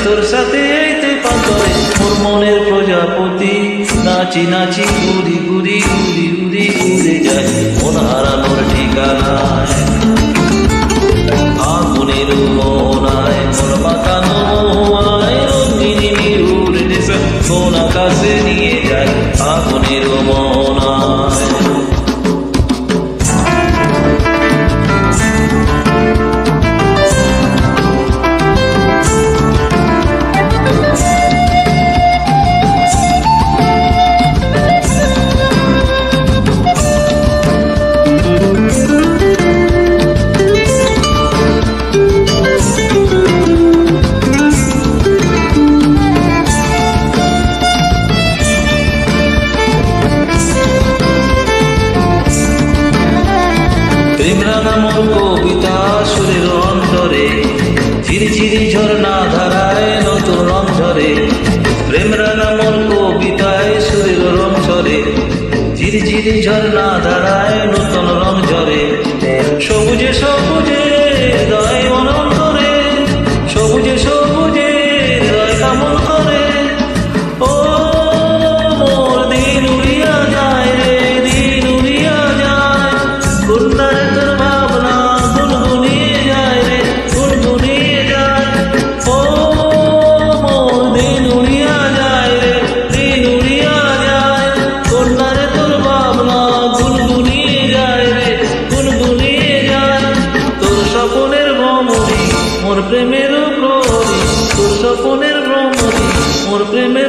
তোর সাথে এইতে পান্তরে মোর মনের প্রজাপতি নাচি নাচি ঘুরি ঘুরি ঘুরি ঘুরি ঘুরে যায় মন হারানোর ঠিকানায় আগুনের মোহনায় মোর মাতানো মোহনায় রঙিনী মিরুর দেশে কোন আকাশে নিয়ে যায় আগুনের মোহনায় প্রেমরাঙা মোর কবিতা সুরের অন্তরে ঝিরিঝিরি ঝর্ণা ধারায় নতুন রং ঝরে প্রেমরাঙা মোর কবিতায় সুরের রং ঝরে ঝিরিঝিরি ঝর্ণা ধারায় নতুন রং ঝরে সবুজে সবুজে হৃদয় মনন করে সবুজে সবুজে হৃদয় কামন করে ও মোর দিন উড়িয়া যায় রে দিন উড়িয়া যায় কন্যার তোর ভাবনা গুনগুনিয়ে যায় রে গুনগুনিয়ে যায় ও মোর দিন উড়িয়া যায় রে দিন উড়িয়া যায় কন্যার তোর ভাবনা গুনগুনিয়ে যায় রে গুনগুনিয়ে যায় তোর স্বপনের ভ্রমণী মোর প্রেমের প্রহরী তোর স্বপনের ভ্রমণী মোর প্রেমের